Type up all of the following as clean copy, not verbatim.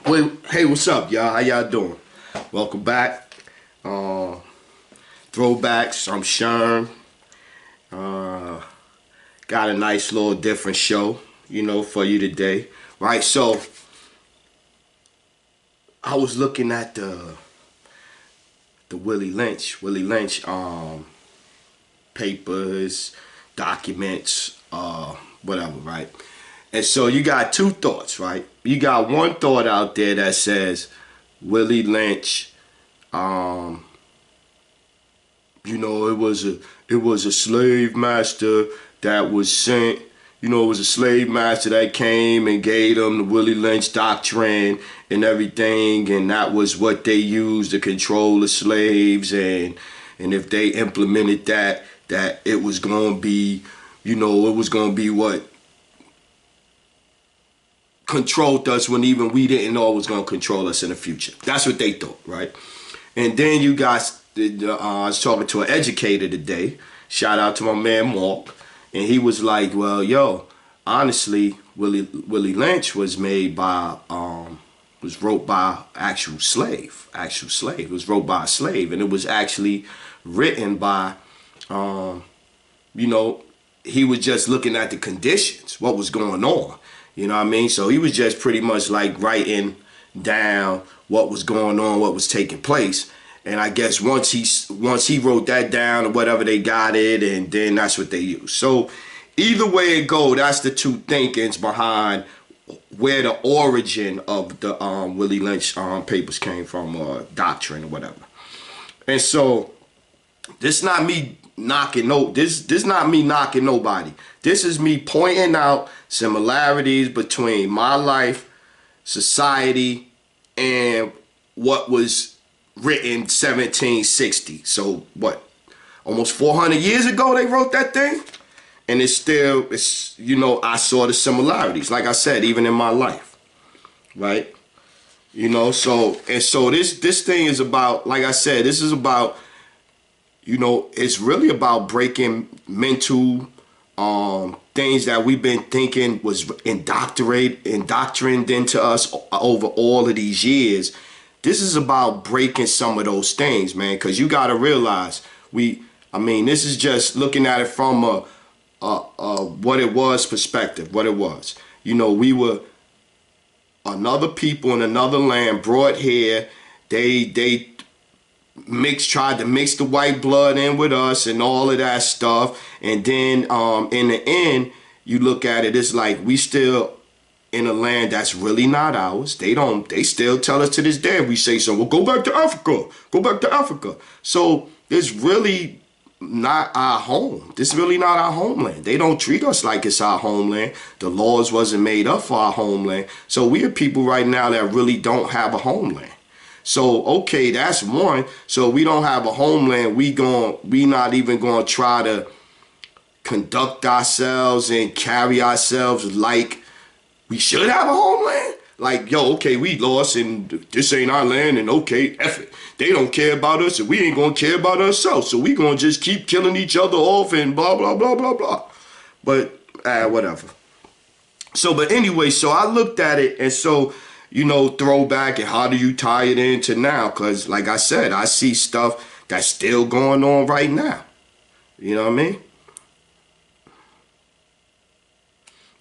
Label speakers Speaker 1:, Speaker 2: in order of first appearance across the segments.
Speaker 1: Well, hey, what's up, y'all? How y'all doing? Welcome back. Throwbacks. I'm Sherm. Uh, got a nice little different show, for you today. Right. So I was looking at the Willie Lynch papers, documents, whatever. Right. And so you got two thoughts, right? You got one thought out there that says Willie Lynch, it was a slave master that was sent. It was a slave master that came and gave them the Willie Lynch doctrine and everything, and that was what they used to control the slaves, and if they implemented that it was gonna be, what controlled us when even we didn't know it was gonna control us in the future. That's what they thought, right? And then you got, I was talking to an educator today. Shout out to my man Mark, and he was like, "Well, yo, honestly, Willie Lynch was wrote by actual slave. It was wrote by a slave, and it was actually written by, he was just looking at the conditions, what was going on. You know what I mean? So he was just pretty much like writing down what was going on, what was taking place." And I guess once he wrote that down or whatever, they got it, and then that's what they use. So either way it go, that's the two thinkings behind where the origin of the Willie Lynch papers came from, or doctrine or whatever. And so this not me knocking this not me knocking nobody. This is me pointing out similarities between my life, society, and what was written 1760. So what, almost 400 years ago they wrote that thing, and it's I saw the similarities, like I said, even in my life, right? So this thing is about, like I said, this is about, it's really about breaking mental things that we've been thinking was indoctrinated into us over all of these years. This is about breaking some of those things, man, because you got to realize this is just looking at it from a what it was perspective, what it was. We were another people in another land brought here. They tried to mix the white blood in with us and all of that stuff. And then in the end, you look at it, it's like we still in a land that's really not ours. They still tell us to this day, we say so, well, go back to Africa. So it's really not our home. This is really not our homeland. They don't treat us like it's our homeland. The laws wasn't made up for our homeland. So we are people right now that really don't have a homeland. So, okay, that's one. So we don't have a homeland. We not even gonna try to conduct ourselves and carry ourselves like we should have a homeland. Like, yo, okay, we lost and this ain't our land, and okay, F it. They don't care about us and we ain't gonna care about ourselves. So we gonna just keep killing each other off and blah, blah, blah, blah, blah. But, whatever. So, but anyway, so I looked at it, and so, throwback, and how do you tie it into now? Because, like I said, I see stuff that's still going on right now. You know what I mean?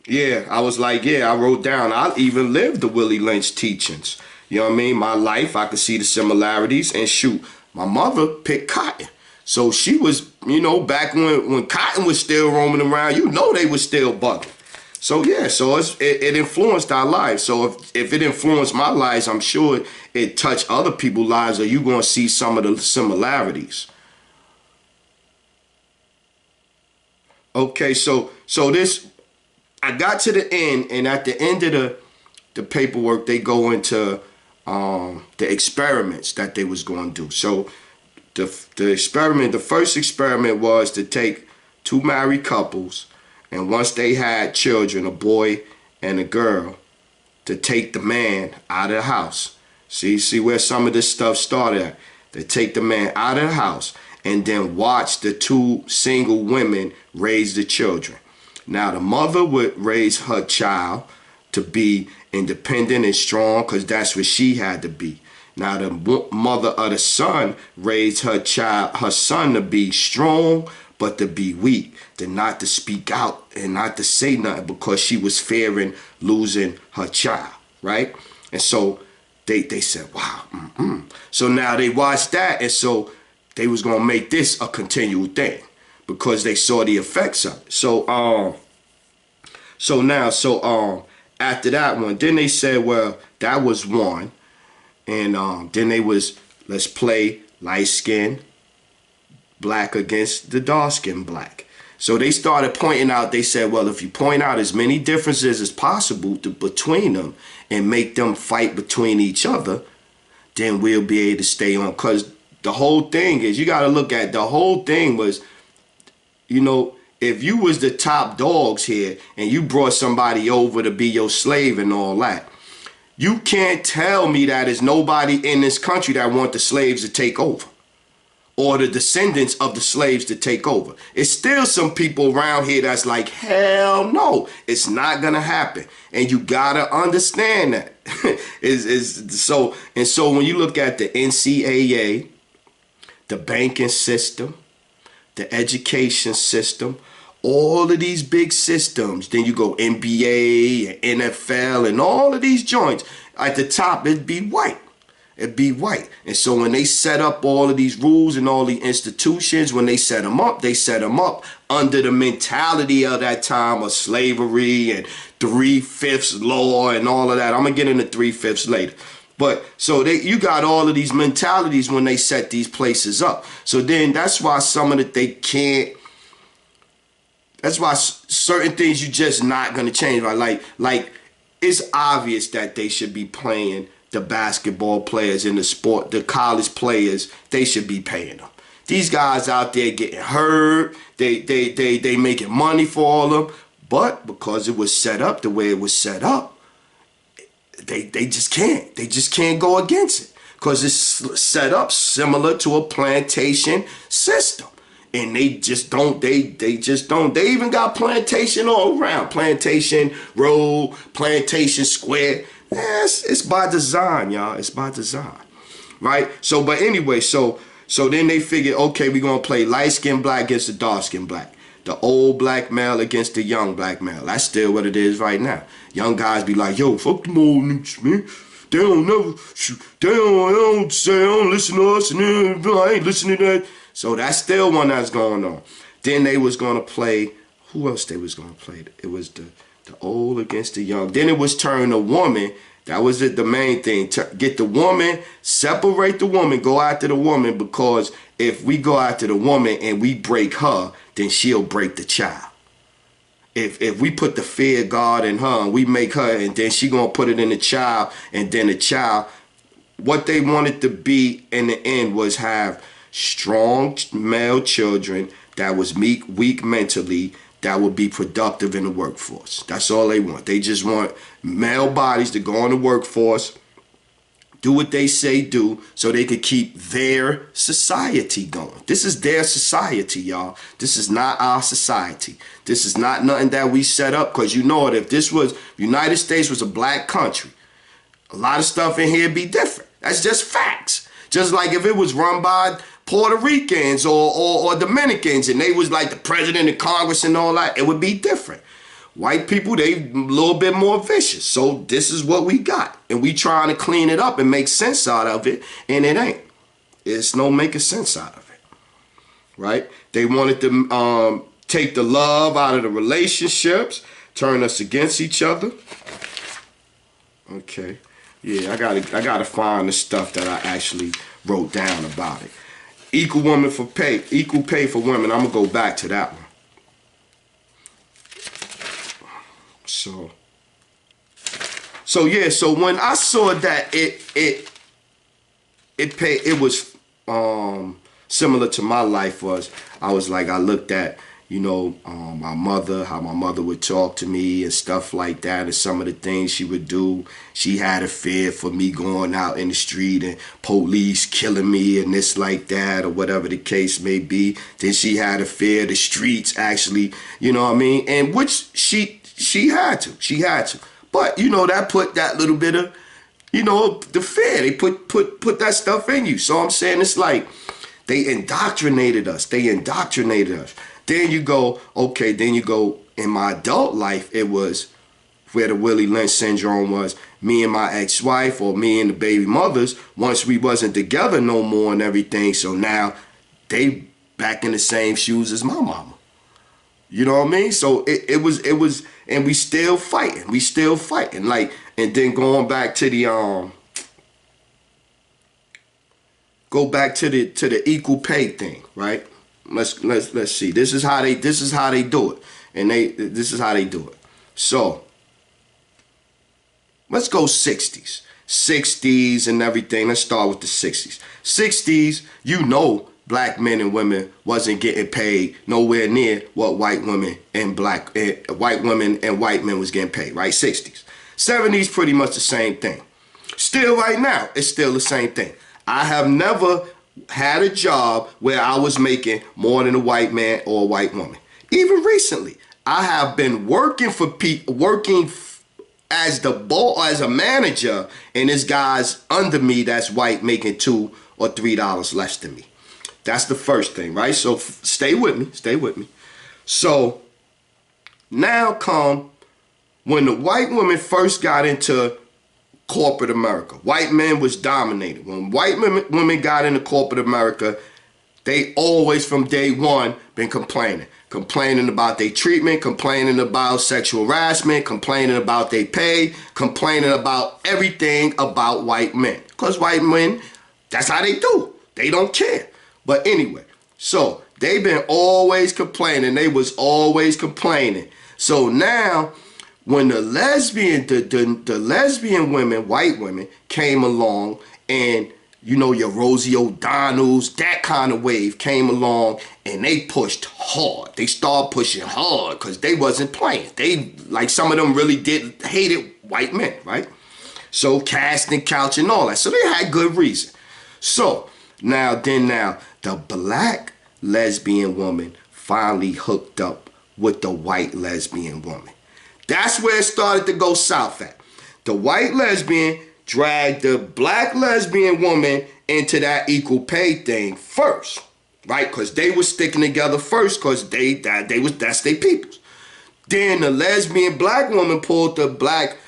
Speaker 1: Yeah, I was like, yeah, I wrote down, I even lived the Willie Lynch teachings. You know what I mean? My life, I could see the similarities. And shoot, my mother picked cotton. So she was, back when cotton was still roaming around, they was still bugging. So yeah, so it influenced our lives. So if it influenced my lives, I'm sure it touched other people's lives, or you going to see some of the similarities. Okay, so this, I got to the end, and at the end of the paperwork, they go into the experiments that they was going to do. So the first experiment was to take two married couples, and once they had children, a boy and a girl, to take the man out of the house. See where some of this stuff started at. They take the man out of the house and then watch the two single women raise the children. Now, the mother would raise her child to be independent and strong, because that's what she had to be. Now the mother of the son raised her son to be strong, but to be weak, to not to speak out and not to say nothing because she was fearing losing her child, right? And so they said, wow. So now they watched that, and so they was gonna make this a continual thing because they saw the effects of it. So after that one, then they said, well, that was one, and then they was, let's play light skin black against the dark skin black. So they started pointing out, they said, well, if you point out as many differences as possible between them and make them fight between each other, then we'll be able to stay on. Because the whole thing is, you got to look at, the whole thing was, you know, if you was the top dogs here and you brought somebody over to be your slave and all that, you can't tell me that there's nobody in this country that want the slaves to take over, or the descendants of the slaves to take over. It's still some people around here that's like, hell no, it's not gonna happen. And you gotta understand that. So when you look at the NCAA, the banking system, the education system, all of these big systems, then you go NBA and NFL and all of these joints, at the top it'd be white. It'd be white. And so when they set up all of these rules and all the institutions, when they set them up under the mentality of that time of slavery and 3/5 law and all of that. I'm gonna get into 3/5 later. But so you got all of these mentalities when they set these places up. So then that's why that's why certain things you just not gonna change. Right? Like it's obvious that they should be playing the basketball players in the sport, the college players, they should be paying them. These guys out there getting hurt, they making money for all of them, but because it was set up the way it was set up, they just can't go against it, because it's set up similar to a plantation system. And they even got plantation all around, Plantation Road, Plantation Square. Yes, it's by design, y'all. It's by design, right? So, but anyway, so then they figured, okay, we're gonna play light skinned black against the dark skinned black, the old black male against the young black male. That's still what it is right now. Young guys be like, yo, fuck them old niggas, man. They don't listen to us, and I ain't listening to that. So that's still one that's going on. Then they was gonna play. Who else they was gonna play? It was the old against the young. Then it was turn the woman. That was the main thing. Get the woman, separate the woman, go after the woman, because if we go after the woman and we break her, then she'll break the child. If we put the fear of God in her and we make her, and then she gonna put it in the child, and then the child, what they wanted to be in the end was have strong male children that was weak mentally, that would be productive in the workforce. That's all they want. They just want male bodies to go in the workforce, do what they say do, so they could keep their society going. This is their society, y'all. This is not our society. This is not nothing that we set up, because you know it. If this was, United States was a black country, a lot of stuff in here be different. That's just facts. Just like if it was run by Puerto Ricans or Dominicans and they was like the president and Congress and all that, it would be different. White people, they a little bit more vicious. So this is what we got. And we trying to clean it up and make sense out of it, and it ain't. It's no making sense out of it. Right? They wanted to take the love out of the relationships, turn us against each other. Okay. Yeah, I gotta find the stuff that I actually wrote down about it. Equal pay for women. I'm gonna go back to that one. So yeah, so when I saw that it was similar to my life was, I was like, I looked at, you know, my mother, how my mother would talk to me and stuff like that, and some of the things she would do. She had a fear for me going out in the street and police killing me and this like that, or whatever the case may be. Then she had a fear the streets actually, you know what I mean? And which she had to. But, you know, that put that little bit of, you know, the fear. They put that stuff in you. So I'm saying it's like they indoctrinated us. They indoctrinated us. Then you go, okay, then you go, in my adult life, it was where the Willie Lynch syndrome was. Me and my ex-wife, or me and the baby mothers, once we wasn't together no more and everything, so now they back in the same shoes as my mama. You know what I mean? So it was, and we still fighting. We still fighting. Like, and then going back to the the equal pay thing, right? Let's see. This is how they do it. And this is how they do it. So let's go 60s. 60s and everything. Let's start with the 60s. 60s, you know, black men and women wasn't getting paid nowhere near what white women and white men was getting paid, right? 60s. 70s, pretty much the same thing. Still right now, it's still the same thing. I have never had a job where I was making more than a white man or a white woman. Even recently, I have been working for people, working as a manager, and this guy's under me that's white making $2 or $3 less than me. That's the first thing, right? So stay with me, stay with me. So now come when the white women first got into corporate America. White men was dominated. When white women got into corporate America, they always from day one been complaining. Complaining about their treatment, complaining about sexual harassment, complaining about their pay, complaining about everything about white men. Because white men, that's how they do. They don't care. But anyway, so they been always complaining. They was always complaining. So now, when the lesbian women, white women, came along, and you know, your Rosie O'Donnells, that kind of wave came along, and they pushed hard. They started pushing hard because they wasn't playing. They, like, some of them really hated white men, right? So casting couch and all that. So they had good reason. So now, the black lesbian woman finally hooked up with the white lesbian woman. That's where it started to go south at. The white lesbian dragged the black lesbian woman into that equal pay thing first, right? Because they was sticking together first, because that's their peoples. Then the lesbian black woman pulled the black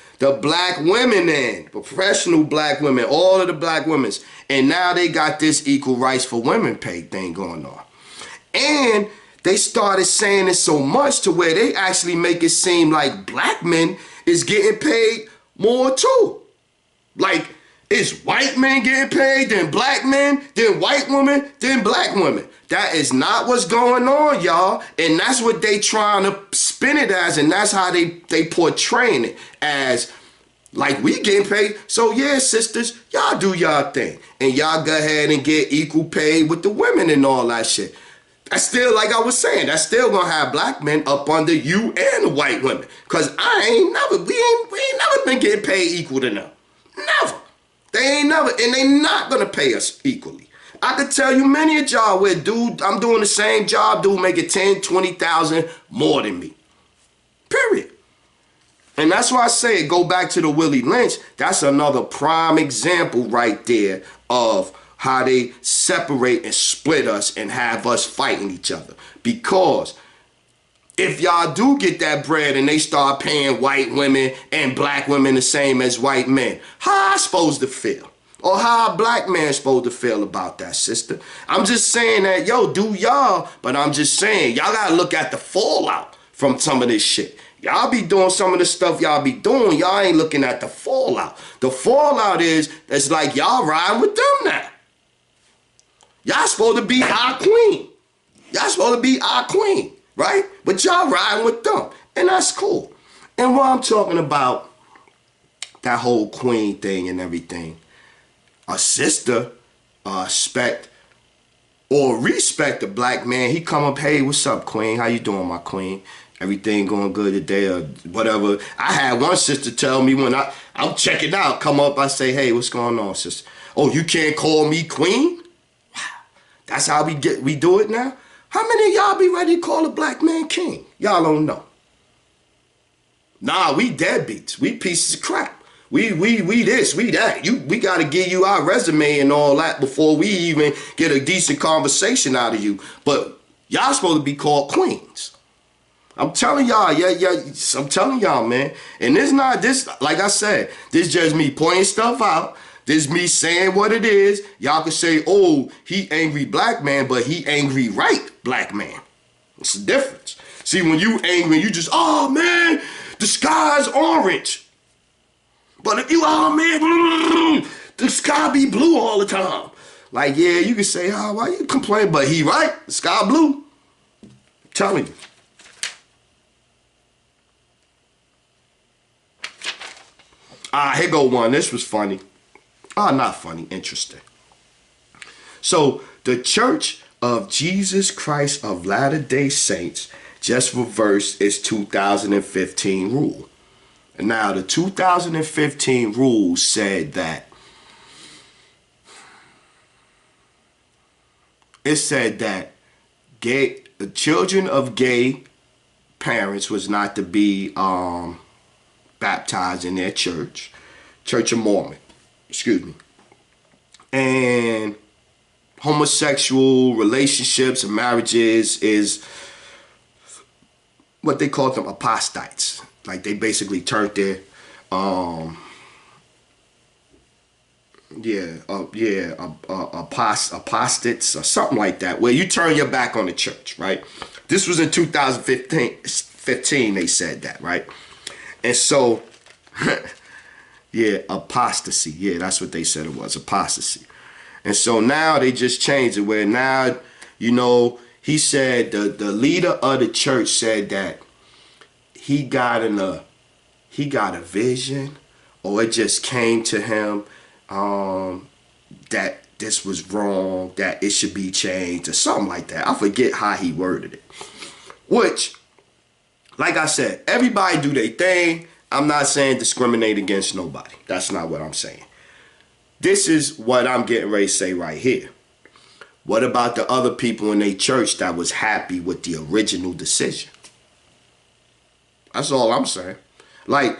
Speaker 1: women in, professional black women, all of the black women's, and now they got this equal rights for women pay thing going on. And they started saying it so much to where they actually make it seem like black men is getting paid more too. Like, it's white men getting paid, then black men, then white women, then black women. That is not what's going on, y'all. And that's what they trying to spin it as, and that's how they portraying it as, like, we getting paid. So yeah, sisters, y'all do y'all thing. And y'all go ahead and get equal pay with the women and all that shit. That's still, like I was saying, that's still gonna have black men up under you and the white women. Cause we ain't never been getting paid equal to them. Never. They ain't never, and they not gonna pay us equally. I could tell you many of y'all where I'm doing the same job, dude making 10, 20,000 more than me. Period. And that's why I say, go back to the Willie Lynch. That's another prime example right there of how they separate and split us and have us fighting each other. Because if y'all do get that bread and they start paying white women and black women the same as white men, how I supposed to feel? Or how a black man supposed to feel about that, sister? I'm just saying that, yo, do y'all, but I'm just saying, y'all gotta look at the fallout from some of this shit. Y'all be doing some of the stuff y'all be doing, y'all ain't looking at the fallout. The fallout is, it's like y'all riding with them now. Y'all supposed to be our queen. Y'all supposed to be our queen, right? But y'all riding with them, and that's cool. And while I'm talking about that whole queen thing and everything, a sister respect a black man. He come up, hey, what's up, queen? How you doing, my queen? Everything going good today or whatever. I had one sister tell me when I'm checking out, come up, I say, hey, what's going on, sister? Oh, you can't call me queen? Wow. That's how we do it now? How many of y'all be ready to call a black man king? Y'all don't know. Nah, we deadbeats. We pieces of crap. We this, we that. We gotta give you our resume and all that before we even get a decent conversation out of you. But y'all supposed to be called queens. I'm telling y'all, yeah, I'm telling y'all, man. And this not this, like I said, this just me pointing stuff out. This me saying what it is. Y'all can say, oh, he angry black man, but he angry right black man. It's the difference. See, when you angry, you just, oh man, the sky's orange. But if you, oh man, the sky be blue all the time. Like, yeah, you can say, oh, why you complain? But he right, the sky blue. I'm telling you. Here go one. This was funny. Not funny, interesting. So, the Church of Jesus Christ of Latter-day Saints just reversed its 2015 rule. And now, the 2015 rule said that the children of gay parents was not to be baptized in their church, Church of Mormon, excuse me. And homosexual relationships and marriages is what they call them, apostates. Like they basically turned their, apostates or something like that, where you turn your back on the church, right? This was in 2015, they said that, right? And so, yeah, apostasy. Yeah, that's what they said it was, apostasy. And so now they just changed it where now, you know, he said, the leader of the church said that he got a vision, or it just came to him that this was wrong, that it should be changed or something like that. I forget how he worded it. Which, like I said, everybody do their thing. I'm not saying discriminate against nobody. That's not what I'm saying. This is what I'm getting ready to say right here. What about the other people in their church that was happy with the original decision? That's all I'm saying. Like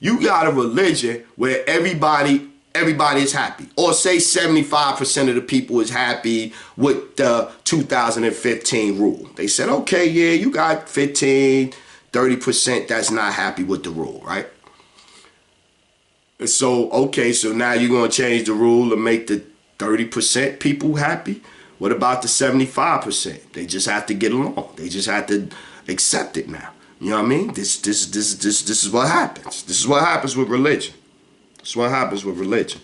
Speaker 1: you got a religion where everybody is happy. Or say 75% of the people is happy with the 2015 rule. They said, okay, yeah, you got 15, 30% that's not happy with the rule, right? And so, okay, so now you're going to change the rule to make the 30% people happy? What about the 75%? They just have to get along. They just have to accept it now. You know what I mean? This is what happens. This is what happens with religion. This is what happens with religion.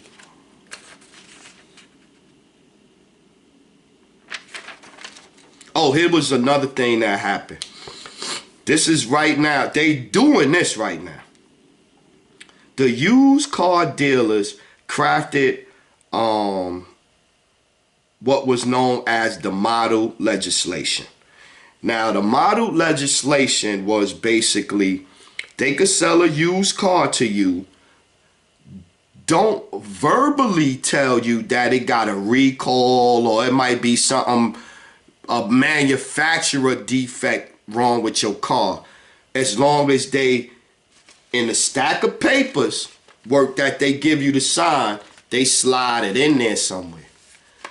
Speaker 1: Oh, here was another thing that happened. This is right now. They doing this right now. The used car dealers crafted what was known as the model legislation. Now, the model legislation was basically they could sell a used car to you, don't verbally tell you that it got a recall or it might be something, a manufacturer defect wrong with your car, as long as they, in the stack of papers work that they give you to sign, they slide it in there somewhere.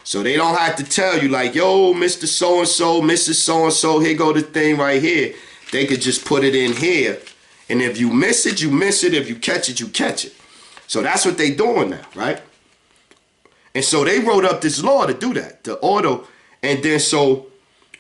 Speaker 1: So they don't have to tell you like, yo, Mr. So-and-so, Mrs. So-and-so, here go the thing right here. They could just put it in here. And if you miss it, you miss it. If you catch it, you catch it. So that's what they doing now, right? And so they wrote up this law to do that, the auto. And then so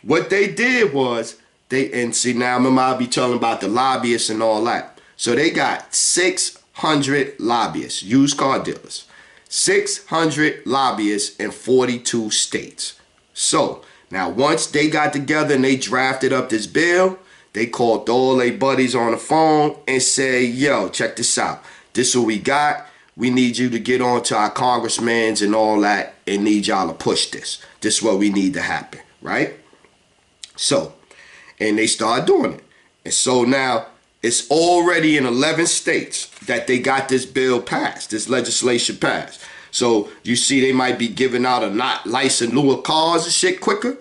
Speaker 1: what they did was, and see now, remember I'll be telling about the lobbyists and all that. So they got 600 lobbyists, used car dealers. 600 lobbyists in 42 states. So, now once they got together and they drafted up this bill, they called all their buddies on the phone and said, yo, check this out. This is what we got. We need you to get on to our congressmen and all that and need y'all to push this. This is what we need to happen, right? So, and they started doing it. And so now, it's already in 11 states that they got this bill passed, this legislation passed. So you see they might be giving out a not licensed newer cars and shit quicker.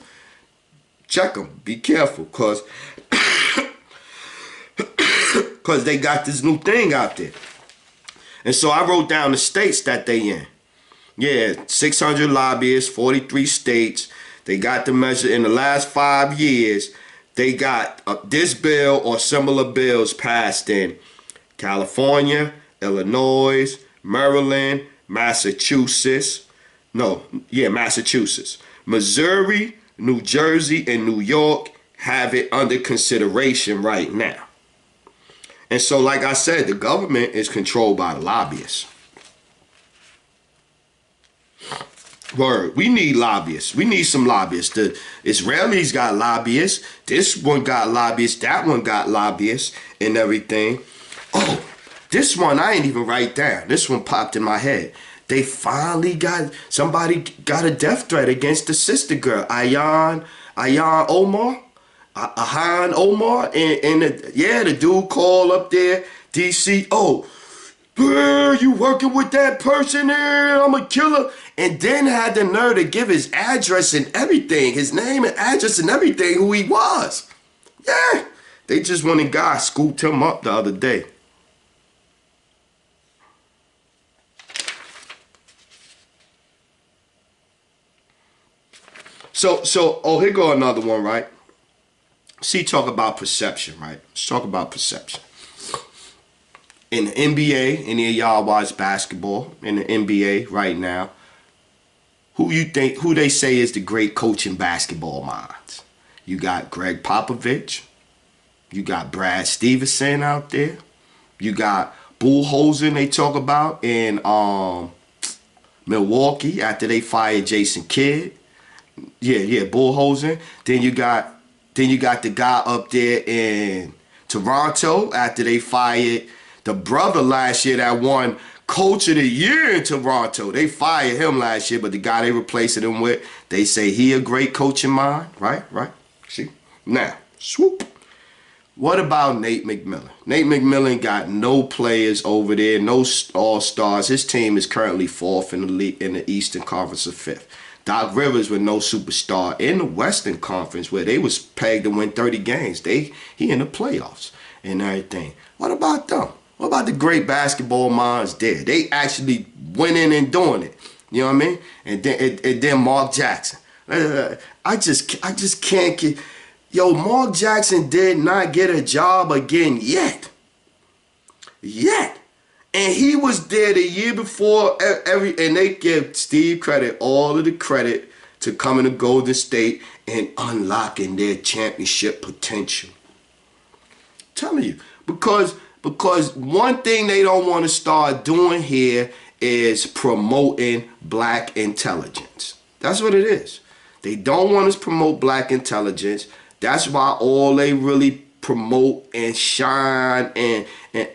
Speaker 1: Check them. Be careful, because because they got this new thing out there. And so I wrote down the states that they in. Yeah, 600 lobbyists, 43 states. They got the measure in the last 5 years. They got this bill or similar bills passed in California, Illinois, Maryland, Massachusetts. Massachusetts. Missouri, New Jersey, and New York have it under consideration right now. And so, like I said, the government is controlled by the lobbyists. Word. We need lobbyists. We need some lobbyists. The Israelis got lobbyists. This one got lobbyists. That one got lobbyists and everything. Oh, this one I ain't even write down. This one popped in my head. They finally somebody got a death threat against the sister girl, Ayan Omar. And the dude called up there, DC. Oh, you working with that person there? I'm a killer. And then had the nerve to give his address and everything, his name and address and everything, who he was. Yeah, they just went and scooped him up the other day. So, here go another one, right? See, talk about perception, right? Let's talk about perception. In the NBA, any of y'all watch basketball in the NBA right now, who they say is the great coaching basketball minds? You got Greg Popovich. You got Brad Stevenson out there. You got Bullhosen they talk about in Milwaukee after they fired Jason Kidd. Yeah, Bullhosen. Then you got the guy up there in Toronto after they fired the brother last year that won Coach of the Year in Toronto. They fired him last year, but the guy they replaced him with, they say he a great coaching mind, right? See? Now, swoop. What about Nate McMillan? Nate McMillan got no players over there, no all-stars. His team is currently 4th in the league in the Eastern Conference or 5th. Doc Rivers with no superstar in the Western Conference where they was pegged to win 30 games. He in the playoffs and everything. What about them? What about the great basketball minds there? They actually went in and doing it. You know what I mean? And then Mark Jackson. I just can't get. Yo, Mark Jackson did not get a job again yet. And he was there the year before and they give Steve credit, all of the credit to coming to Golden State and unlocking their championship potential. Tell me, because one thing they don't want to start doing here is promoting black intelligence. That's what it is. They don't want us to promote black intelligence. That's why all they really promote and shine and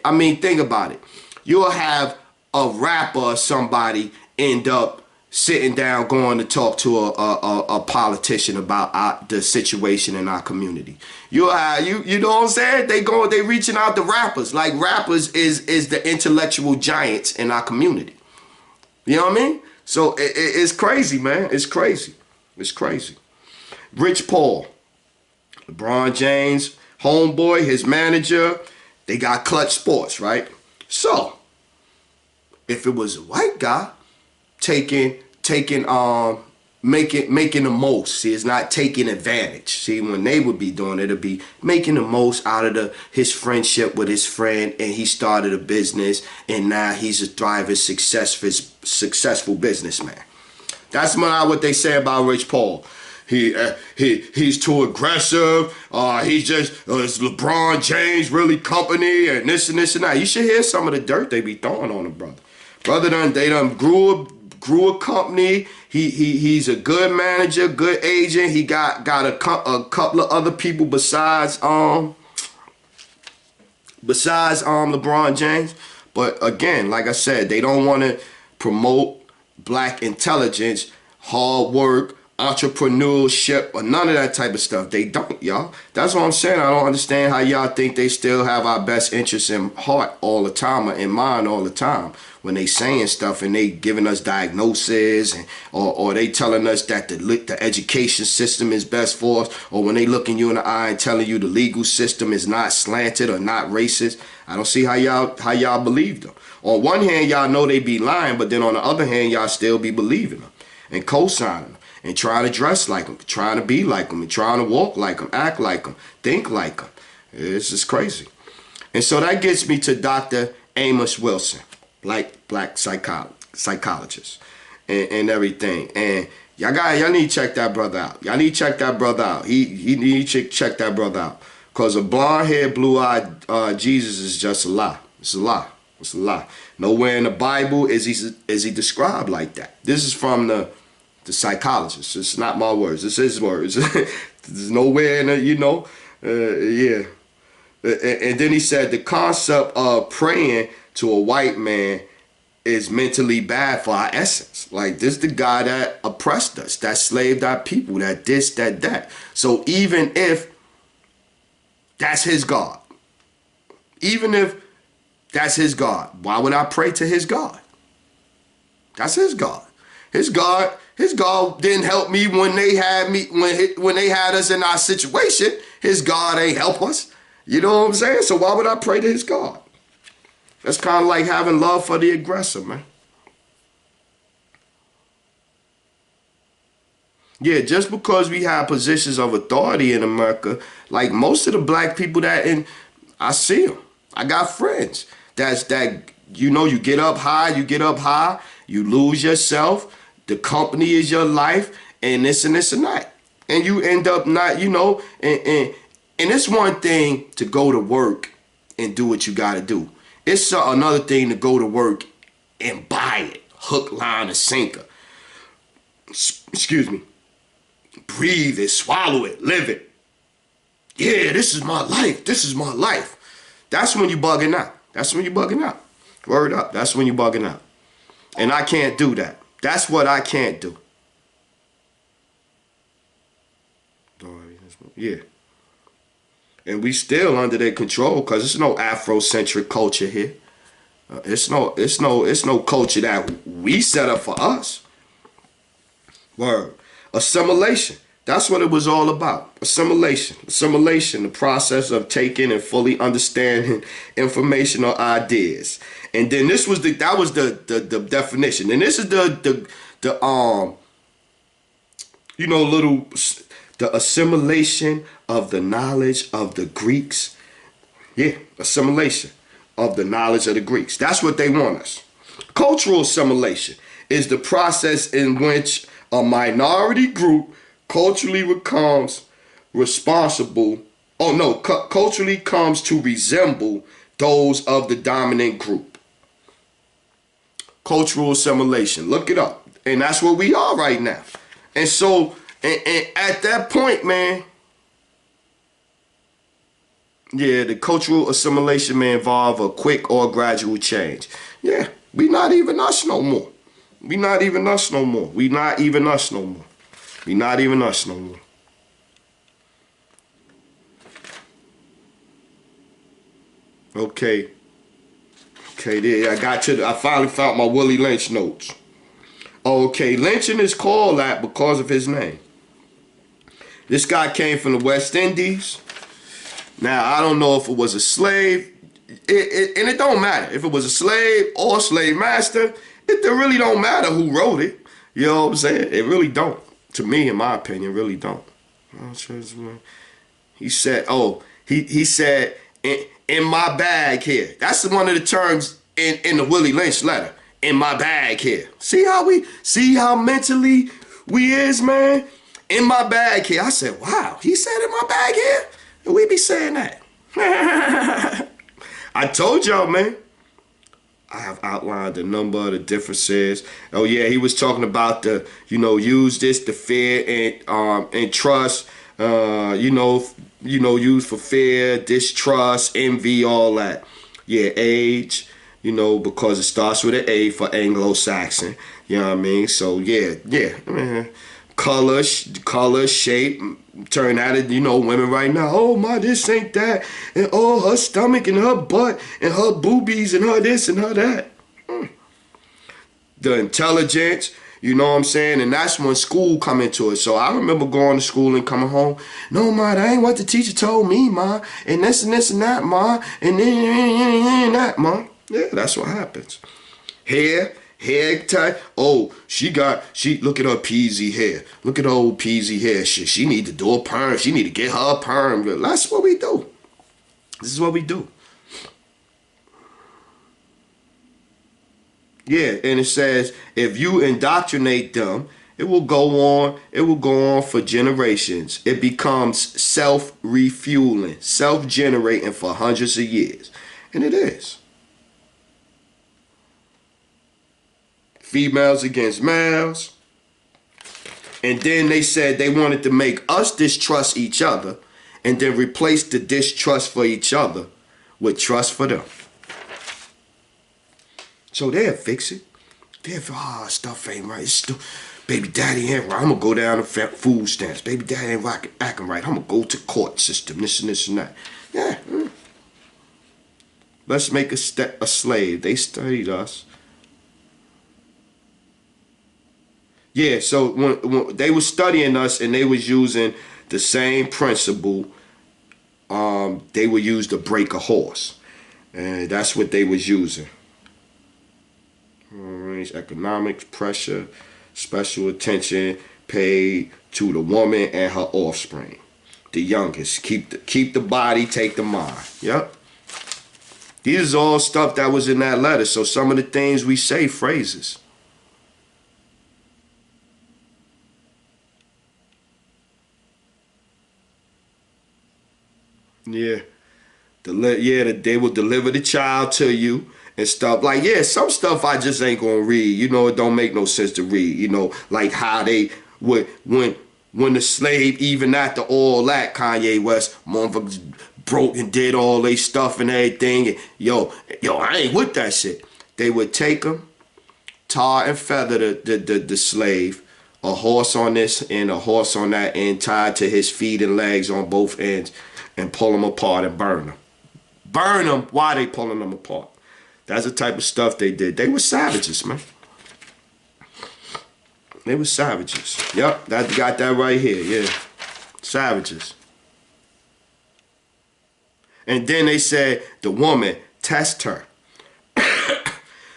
Speaker 1: I mean, think about it. You'll have a rapper or somebody end up sitting down going to talk to a politician about the situation in our community. You know what I'm saying? They reaching out to rappers. Like rappers is the intellectual giants in our community. You know what I mean? So it's crazy, man. It's crazy. Rich Paul, LeBron James, homeboy, his manager, they got Clutch Sports, right? So if it was a white guy making the most, see, it's not taking advantage. See, when they would be doing it, it'd be making the most out of his friendship with his friend, and he started a business, and now he's a thriving, successful businessman. That's what they say about Rich Paul. He's too aggressive. It's LeBron James really company and this and that. You should hear some of the dirt they be throwing on him, brother. They done grew a company. He's a good manager, good agent. He got a couple of other people besides LeBron James. But again, like I said, they don't want to promote black intelligence, hard work, entrepreneurship or none of that type of stuff. They don't, y'all. That's what I'm saying. I don't understand how y'all think they still have our best interests in heart all the time or in mind all the time when they saying stuff and they giving us diagnoses and or they telling us that the education system is best for us, or when they looking you in the eye and telling you the legal system is not slanted or not racist. I don't see how y'all believe them. On one hand, y'all know they be lying, but then on the other hand, y'all still be believing them and co-signing them and trying to dress like them, trying to be like them, and trying to walk like them, act like them, think like them. It's just crazy. And so that gets me to Dr. Amos Wilson, black psychologist and everything. And y'all need to check that brother out. Y'all need to check that brother out. He need to check that brother out. Because a blonde-haired, blue-eyed Jesus is just a lie. It's a lie. It's a lie. Nowhere in the Bible is he described like that. This is from the psychologist. It's not my words. It's his words. There's nowhere in the, yeah. And then he said the concept of praying to a white man is mentally bad for our essence. Like, this the guy that oppressed us, that slaved our people, that this, that. So even if that's his God, even if that's his God, why would I pray to his God? That's his God. His God didn't help me when they had me, when they had us in our situation. His God ain't help us. You know what I'm saying? So why would I pray to his God? That's kind of like having love for the aggressor, man. Yeah, just because we have positions of authority in America, like most of the black people I see them. I got friends. You get up high, you lose yourself, the company is your life, and this and that. And you end up not, and it's one thing to go to work and do what you got to do. It's another thing to go to work and buy it, hook, line, and sinker. Excuse me. Breathe it, swallow it, live it. Yeah, this is my life. This is my life. That's when you bugging out. That's when you bugging out. Word up. That's when you bugging out. And I can't do that. That's what I can't do. Yeah. And we still under their control because it's no Afrocentric culture here. It's no culture that we set up for us. Word. Assimilation. That's what it was all about. Assimilation. Assimilation, the process of taking and fully understanding information or ideas. And then that was the definition. And this is the assimilation of the knowledge of the Greeks. Yeah, assimilation of the knowledge of the Greeks. That's what they want us. Cultural assimilation is the process in which a minority group culturally comes to resemble those of the dominant group. Cultural assimilation. Look it up. And that's where we are right now. And so, and at that point, man, yeah, the cultural assimilation may involve a quick or gradual change. Yeah, we not even us no more. We not even us no more. We not even us no more. We not even us no more. Okay. Okay, there. I finally found my Willie Lynch notes. Okay, lynching is called that because of his name. This guy came from the West Indies. Now, I don't know if it was a slave. And it don't matter. If it was a slave or a slave master, it really don't matter who wrote it. You know what I'm saying? It really don't. To me, in my opinion, really don't. He said, he said, in my bag here. That's one of the terms in the Willie Lynch letter. In my bag here. See how mentally we is, man? In my bag here. I said, wow, he said in my bag here? And we be saying that. I told y'all, man. I have outlined a number of the differences. Oh yeah, he was talking about the, use this to fear and trust. Use for fear, distrust, envy, all that. Yeah, age. Because it starts with an A for Anglo-Saxon. You know what I mean? So yeah. color, shape, turn out of, you know, women right now. Oh my, this ain't that, and oh, her stomach and her butt and her boobies and her this and her that. The intelligence, you know what I'm saying? And that's when school come into it. So I remember going to school and coming home. No, ma, that ain't what the teacher told me, ma. And this and that, ma. And then that, ma. Yeah, that's what happens. Hair tight. Oh, she look at her peasy hair. Look at her old peasy hair. She need to do a perm. She need to get her a perm. That's what we do. This is what we do. Yeah, and it says if you indoctrinate them, it will go on for generations. It becomes self-refueling, self-generating for hundreds of years. And it is. Females against males. And then they said they wanted to make us distrust each other and then replace the distrust for each other with trust for them. So they'll fix it. Stuff ain't right. Baby daddy ain't right. I'm going to go down to food stamps. Baby daddy ain't acting right. I'm going to go to court system, this and that. Yeah. Let's make a slave. They studied us. Yeah, so when they were studying us and they was using the same principle, they would use to break a horse. And that's what they was using. Economics, pressure, special attention paid to the woman and her offspring. The youngest. Keep the body, take the mind. Yep. These is all stuff that was in that letter. So some of the things we say, phrases. Yeah. They will deliver the child to you. And stuff like, yeah, some stuff I just ain't gonna read. You know, it don't make no sense to read. You know, like how they would when the slave, even after all that, Kanye West, motherfuckers broke and did all they stuff and everything. And yo, I ain't with that shit. They would take him, tar and feather the slave, a horse on this and a horse on that end, tied to his feet and legs on both ends, and pull him apart and burn him. Burn him while they pulling them apart. That's the type of stuff they did. They were savages, man. They were savages. Yep, got that right here, yeah. Savages. And then they said, the woman, test her.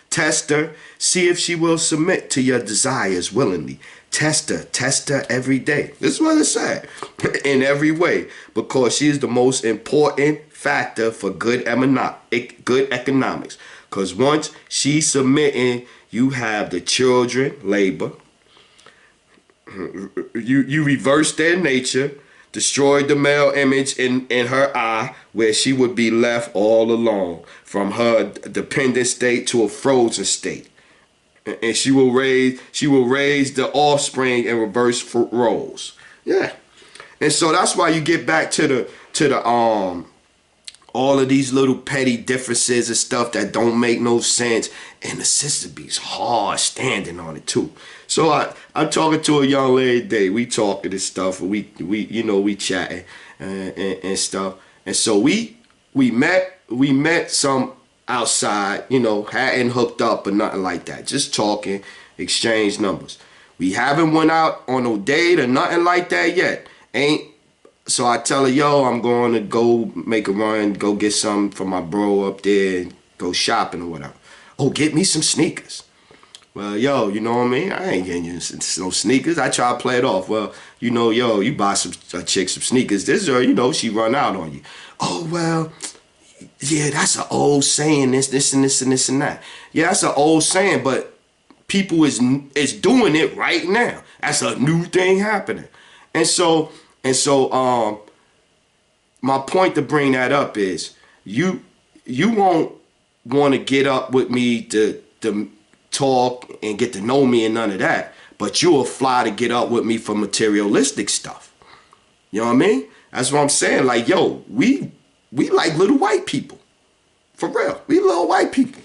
Speaker 1: Test her, see if she will submit to your desires willingly. Test her every day. This is what it said. In every way, because she is the most important factor for good economics. Because once she's submitting, you have the children, labor. You reverse their nature, destroyed the male image in her eye, where she would be left all alone, from her dependent state to a frozen state. And she will raise the offspring in reverse roles. Yeah. And so that's why you get back to the all of these little petty differences and stuff that don't make no sense. And the sister be's hard standing on it too. So I'm talking to a young lady today. We talking and stuff, and we chatting and stuff. And so we met some outside, hadn't hooked up or nothing like that. Just talking, exchange numbers. We haven't went out on no date or nothing like that yet. So I tell her, yo, I'm going to go make a run, go get something for my bro up there, and go shopping or whatever. Oh, get me some sneakers. Well, yo, you know what I mean? I ain't getting you no sneakers. I try to play it off. Well, yo, you buy a chick some sneakers. This or, she run out on you. Oh, well, yeah, that's an old saying, this and that. Yeah, that's an old saying, but people is doing it right now. That's a new thing happening. And so my point to bring that up is you won't want to get up with me to talk and get to know me and none of that, but you'll fly to get up with me for materialistic stuff. You know what I mean? That's what I'm saying. Like, yo, we like little white people. For real. We little white people.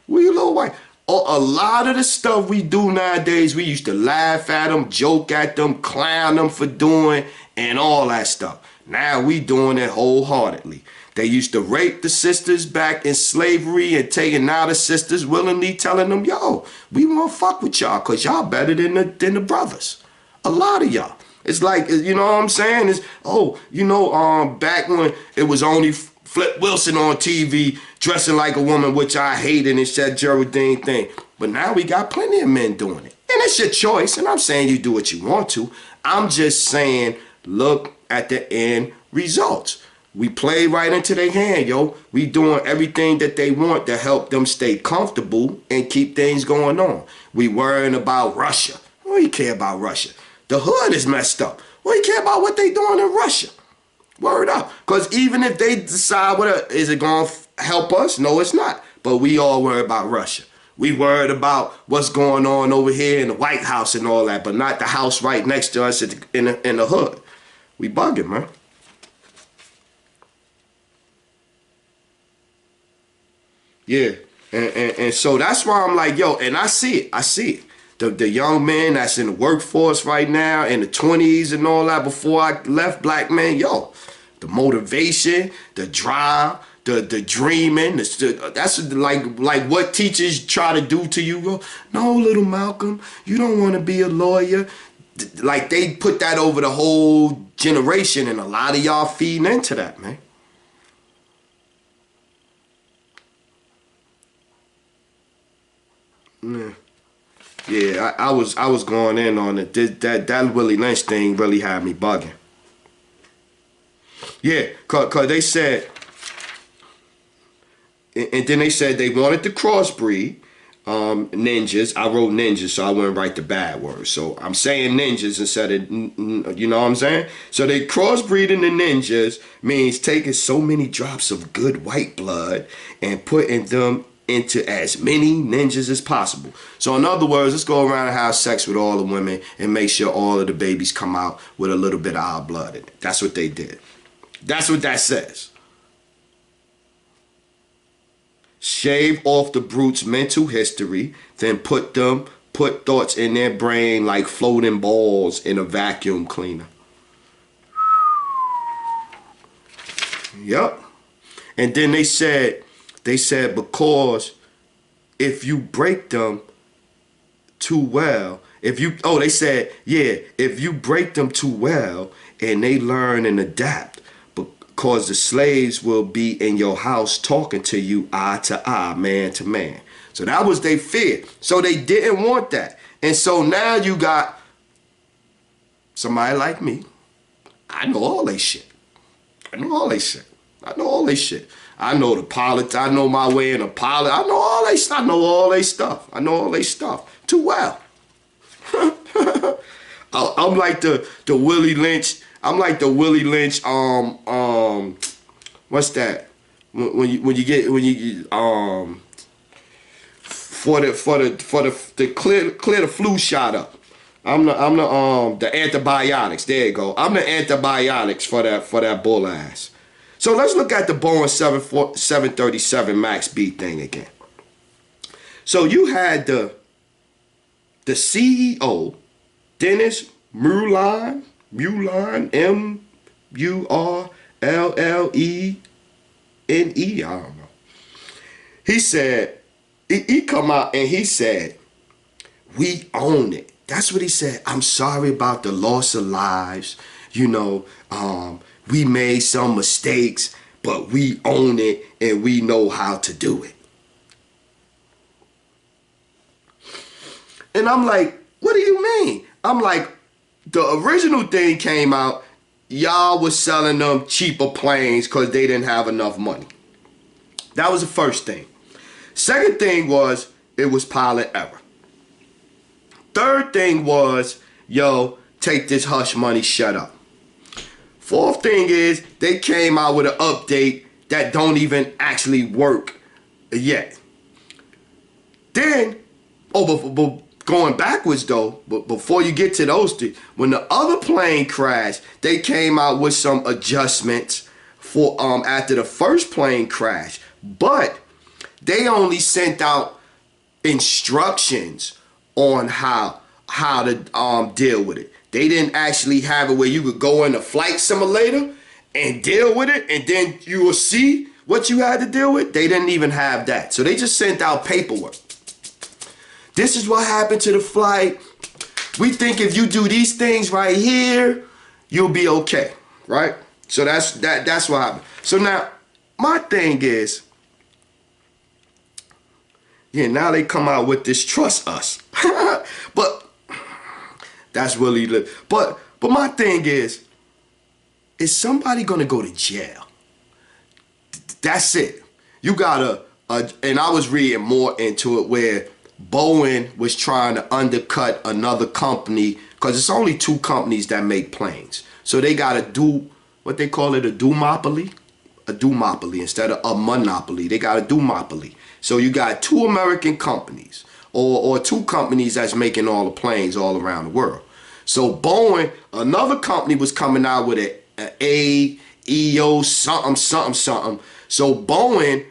Speaker 1: We little white. A lot of the stuff we do nowadays, we used to laugh at them, joke at them, clown them for doing, and all that stuff. Now we doing it wholeheartedly. They used to rape the sisters back in slavery and taking out the sisters willingly, telling them, yo, we won't fuck with y'all because y'all better than the brothers. A lot of y'all. It's like, you know what I'm saying? It's, oh, you know, back when it was only Flip Wilson on TV dressing like a woman, which I hated, and said Geraldine thing. But now we got plenty of men doing it. And it's your choice. And I'm saying you do what you want to. I'm just saying, look at the end results. We play right into their hand, yo. We doing everything that they want to help them stay comfortable and keep things going on. We worrying about Russia. We care about Russia. The hood is messed up. We care about what they doing in Russia. Word up. Because even if they decide, is it going to help us? No, it's not. But we all worry about Russia. We worried about what's going on over here in the White House and all that, but not the house right next to us in the hood. We bugging, man. Yeah, and so that's why I'm like, yo, and I see it. The young men that's in the workforce right now, in the 20s and all that, before I left, black men, yo, the motivation, the drive, the dreaming, that's like what teachers try to do to you. Go, no, little Malcolm, you don't want to be a lawyer. Like they put that over the whole generation, and a lot of y'all feeding into that, man. Yeah, I was going in on it. That Willie Lynch thing really had me bugging. Yeah, cause they said, and then they said they wanted to crossbreed ninjas. I wrote ninjas, so I wouldn't write the bad words. So I'm saying ninjas instead of, you know what I'm saying? So they crossbreeding the ninjas means taking so many drops of good white blood and putting them into as many ninjas as possible. So in other words, let's go around and have sex with all the women and make sure all of the babies come out with a little bit of our blood in it. That's what they did. That's what that says. Shave off the brute's mental history, then put thoughts in their brain like floating balls in a vacuum cleaner. Yep. And then they said because if you break them too well, if you break them too well and they learn and adapt, because the slaves will be in your house talking to you eye to eye, man to man. So that was their fear. So they didn't want that. And so now you got somebody like me. I know all they shit. I know all they shit. I know the politics. I know my way in the politics. I know all they stuff. I know all they stuff too well. I'm like the Willie Lynch. I'm like the Willie Lynch. What's that? When you for the clear the flu shot up. I'm the antibiotics. There you go. I'm the antibiotics for that bull ass. So let's look at the Boeing 737 Max B thing again. So you had the CEO, Dennis Mulline, M-U-R-L-L-E-N-E, I don't know. He said, he come out and he said, we own it. That's what he said. I'm sorry about the loss of lives. You know, we made some mistakes, but we own it and we know how to do it. And I'm like, what do you mean? I'm like, the original thing came out, y'all was selling them cheaper planes because they didn't have enough money. That was the first thing. Second thing was, it was pilot error. Third thing was, yo, take this hush money, shut up. Fourth thing is, they came out with an update that don't even actually work yet. Then, but going backwards though, but before you get to those three, when the other plane crashed, they came out with some adjustments for after the first plane crashed. But they only sent out, instructions on how to deal with it. They didn't actually have it where you could go in a flight simulator and deal with it, and then you will see what you had to deal with. They didn't even have that. So they just sent out paperwork. This is what happened to the flight. We think if you do these things right here, you'll be okay, right? So that's what happened. So now, my thing is, yeah, now they come out with this trust us. But that's Willie Lynch. But my thing is somebody gonna go to jail? That's it. You gotta, and I was reading more into it where Boeing was trying to undercut another company, because it's only two companies that make planes. So they gotta do what they call it, a duopoly. A duopoly instead of a monopoly. They got a duopoly. So you got two American companies, or two companies that's making all the planes all around the world. So Boeing, another company, was coming out with an AEO something. So Boeing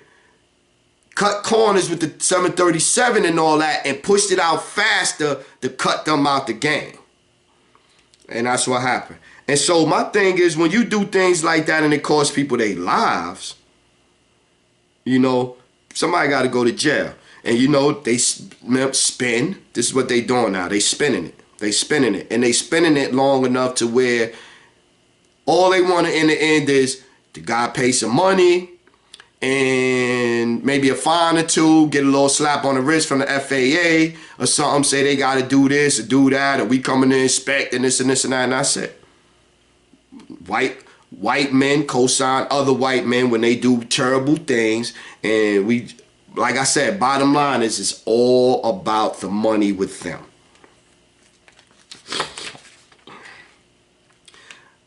Speaker 1: cut corners with the 737 and all that and pushed it out faster to cut them out the game. And that's what happened. And so my thing is, when you do things like that and it costs people their lives, you know, somebody got to go to jail. And you know, they spin. This is what they doing now. They spinning it. They spinning it. And they spinning it long enough to where all they want in the end is the guy pay some money and maybe a fine or two, get a little slap on the wrist from the FAA or something, say they got to do this or do that, or we coming to inspect and this and this and that. And that's it. White men co-sign other white men when they do terrible things. And we, like I said, bottom line is it's all about the money with them.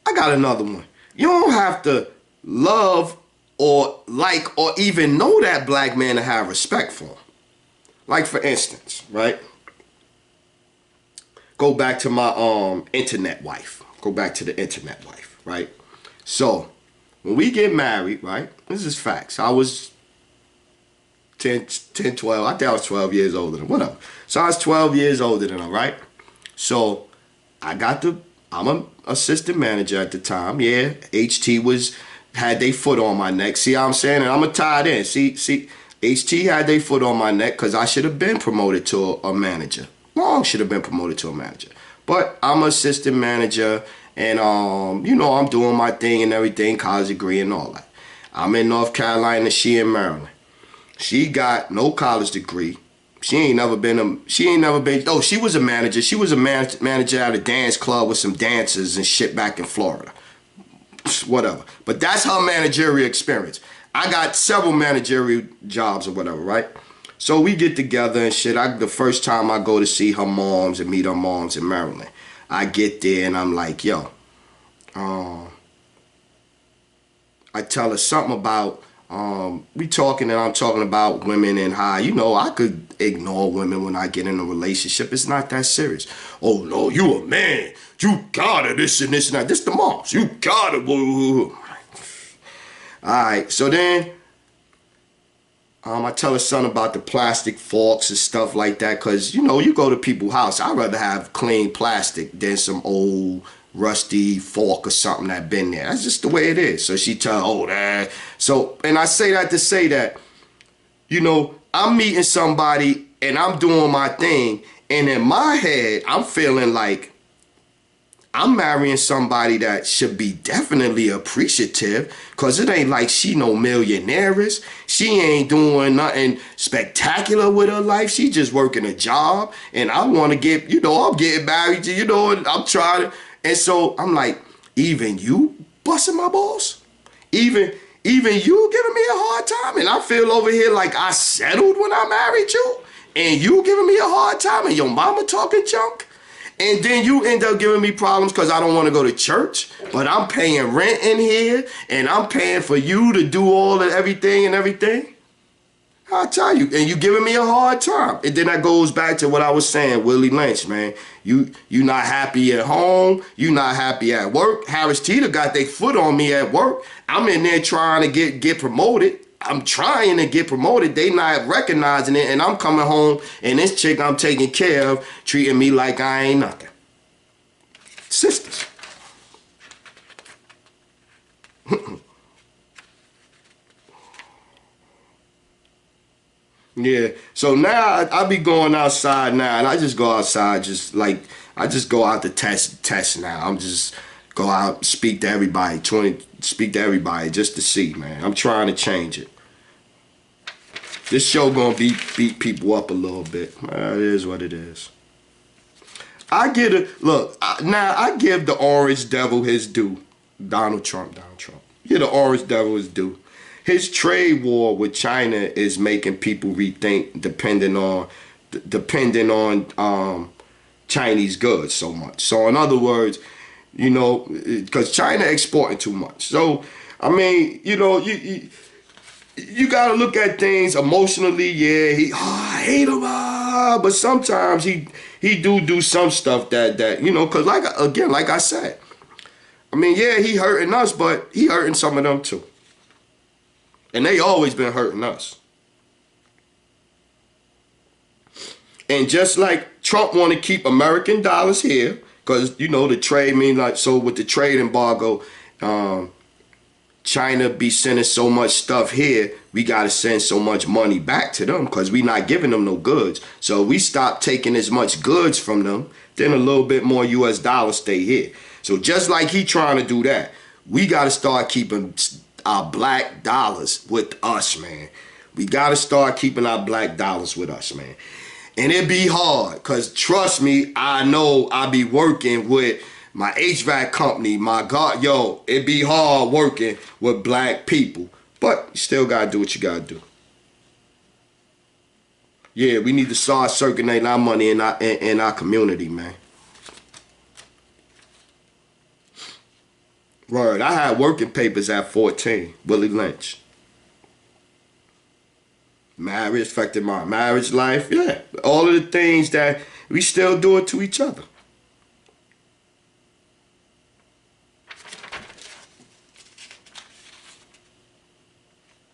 Speaker 1: I got another one. You don't have to love or like or even know that black man to have respect for him. Like, for instance, right? Go back to my internet wife. Go back to the internet wife, right? So, when we get married, right? This is facts. I was 10, 12. I think I was 12 years older than whatever. So I was 12 years older than her, right? So I'm an assistant manager at the time. Yeah, HT had their foot on my neck. See how I'm saying? And I'm going to tie it in. See, HT had their foot on my neck because I should have been promoted to a manager. Long should have been promoted to a manager. But I'm an assistant manager, and you know, I'm doing my thing and everything, college degree and all that. I'm in North Carolina, she in Maryland. She got no college degree. She was a manager. She was a manager at a dance club with some dancers and shit back in Florida. Whatever. But that's her managerial experience. I got several managerial jobs or whatever, right? So we get together and shit. The first time I go to see her moms and meet her moms in Maryland, I get there and I'm like, yo, I tell her something about, we talking and I'm talking about women and how, you know, I could ignore women when I get in a relationship. It's not that serious. Oh, no, you a man. You gotta this and this and that. This the moms. You gotta. All right, so then I tell her something about the plastic forks and stuff like that, because, you know, you go to people's house, I'd rather have clean plastic than some old rusty fork or something that been there. That's just the way it is. So she tell, that. So, and I say that to say that, you know, I'm meeting somebody and I'm doing my thing, and in my head, I'm feeling like I'm marrying somebody that should be definitely appreciative, because it ain't like she no millionaires. She ain't doing nothing spectacular with her life. She just working a job, and I want to get, you know, I'm getting married to, you know, and I'm trying to, and so I'm like, even you busting my balls? Even you giving me a hard time? And I feel over here like I settled when I married you, and you giving me a hard time, and your mama talking junk? And then you end up giving me problems because I don't want to go to church, but I'm paying rent in here, and I'm paying for you to do all of everything and everything. I'll tell you, and you giving me a hard time. And then that goes back to what I was saying, Willie Lynch, man. You not happy at home. You not happy at work. Harris Teeter got their foot on me at work. I'm in there trying to get promoted. I'm trying to get promoted. They not recognizing it, and I'm coming home, and this chick I'm taking care of treating me like I ain't nothing. Sisters. Yeah. So now I be going outside now, and I just go outside, just like I just go out to test now. I'm just go out, speak to everybody, speak to everybody just to see, man. I'm trying to change it. This show gonna beat people up a little bit. It is what it is. I get it. Look, now I give the orange devil his due. Donald Trump. Yeah, the orange devil his due. His trade war with China is making people rethink, depending on Chinese goods so much. So in other words, you know, because China exporting too much. So I mean, you know, you gotta look at things emotionally. Yeah, I hate him, but sometimes he do some stuff that you know, cause like I said, I mean, yeah, he hurting us, but he hurting some of them too, and they always been hurting us. And just like Trump want to keep American dollars here, cause you know the trade so with the trade embargo, China be sending so much stuff here, we got to send so much money back to them because we not giving them no goods. So we stop taking as much goods from them, then a little bit more US dollars stay here. So just like he trying to do that, we got to start keeping our black dollars with us, man. We got to start keeping our black dollars with us, man. And it be hard because trust me, I know I be working with my HVAC company, my God, yo, it be hard working with black people. But you still gotta do what you gotta do. Yeah, we need to start circulating our money in our community, man. Word, I had working papers at 14, Willie Lynch. Marriage affected my marriage life, yeah. All of the things that we still do it to each other.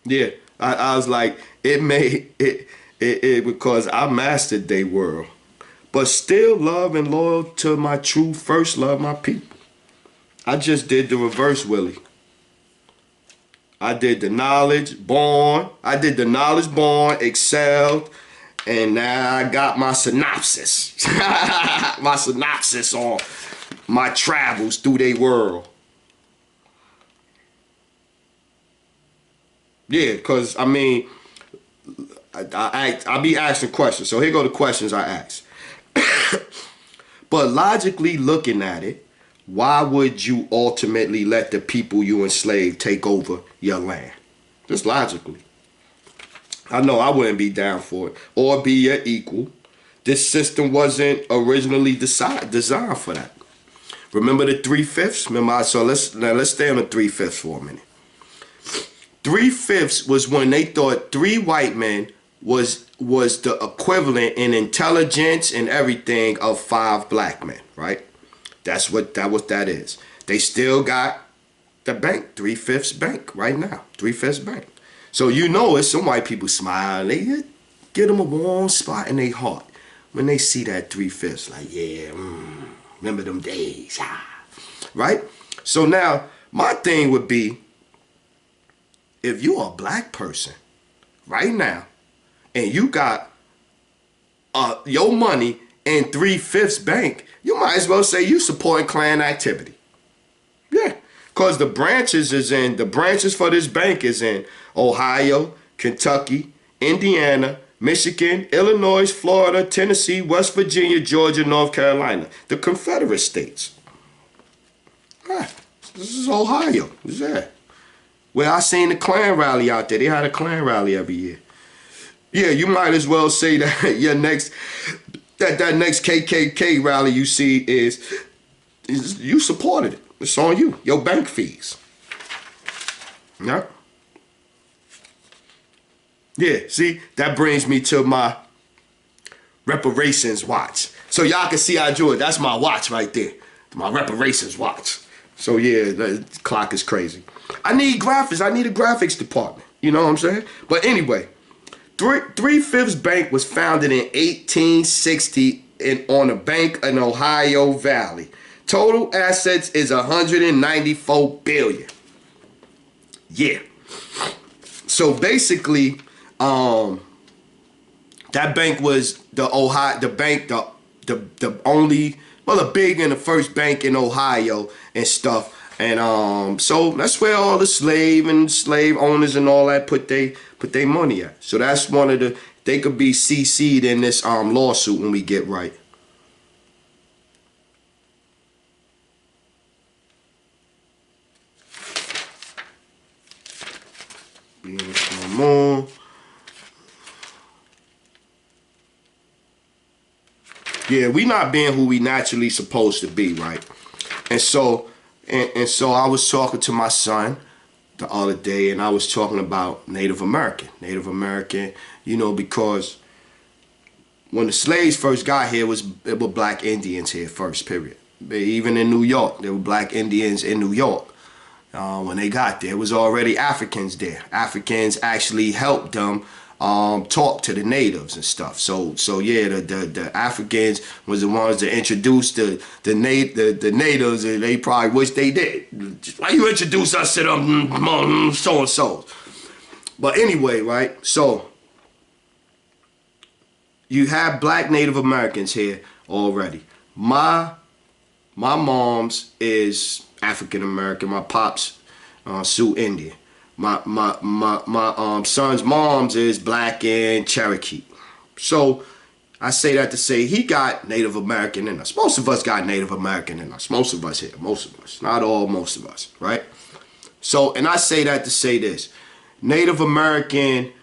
Speaker 1: Yeah, I was like, it because I mastered their world, but still love and loyal to my true first love, my people. I just did the reverse, Willie. I did the knowledge born, excelled, and now I got my synopsis. My synopsis on my travels through their world. Yeah, because, I mean, I be asking questions. So here go the questions I ask. But logically looking at it, why would you ultimately let the people you enslaved take over your land? Just logically. I know I wouldn't be down for it. Or be your equal. This system wasn't originally designed for that. Remember the 3/5? Remember, so let's stay on the 3/5 for a minute. 3/5 was when they thought 3 white men was the equivalent in intelligence and everything of 5 black men, right? That's what that is. They still got the bank, 3/5 bank right now, 3/5 bank. So you know it's some white people smiling. They get them a warm spot in their heart when they see that 3/5. Like, yeah, remember them days, right? So now my thing would be, if you're a black person right now and you got your money in 3/5 bank, you might as well say you supporting Klan activity. Yeah, because the branches for this bank is in Ohio, Kentucky, Indiana, Michigan, Illinois, Florida, Tennessee, West Virginia, Georgia, North Carolina, the Confederate states. This is Ohio. This is that. Well, I seen the Klan rally out there. They had a Klan rally every year. Yeah, you might as well say that that next KKK rally you see is you supported it. It's on you. Your bank fees. Yeah. Yeah, see, that brings me to my reparations watch. So y'all can see I drew it. That's my watch right there. My reparations watch. So yeah, the clock is crazy. I need graphics. I need a graphics department. You know what I'm saying? But anyway, Three-Fifths Bank was founded in 1860 on a bank in Ohio Valley. Total assets is 194 billion. Yeah. So basically, that bank was the only, well, the big and the first bank in Ohio and stuff. And so that's where all the slave owners and all that put they money at. So that's one of the, they could be CC'd in this lawsuit when we get right. More. Yeah, we not being who we naturally supposed to be, right? And so so I was talking to my son the other day, and I was talking about Native American, you know, because when the slaves first got here, there were black Indians here first, period. Even in New York, there were black Indians in New York. When they got there, it was already Africans there. Africans actually helped them talk to the natives and stuff. So yeah, the Africans was the ones that introduced the natives, and they probably wish they did. Why you introduce us to them so and so? But anyway, right? So you have black Native Americans here already. My mom's is African American. My pops Sioux Indian. My son's mom's is black and Cherokee. So I say that to say he got Native American in us. Most of us got Native American in us. Most of us here. Most of us. Not all, most of us. Right? So, and I say that to say this. Native American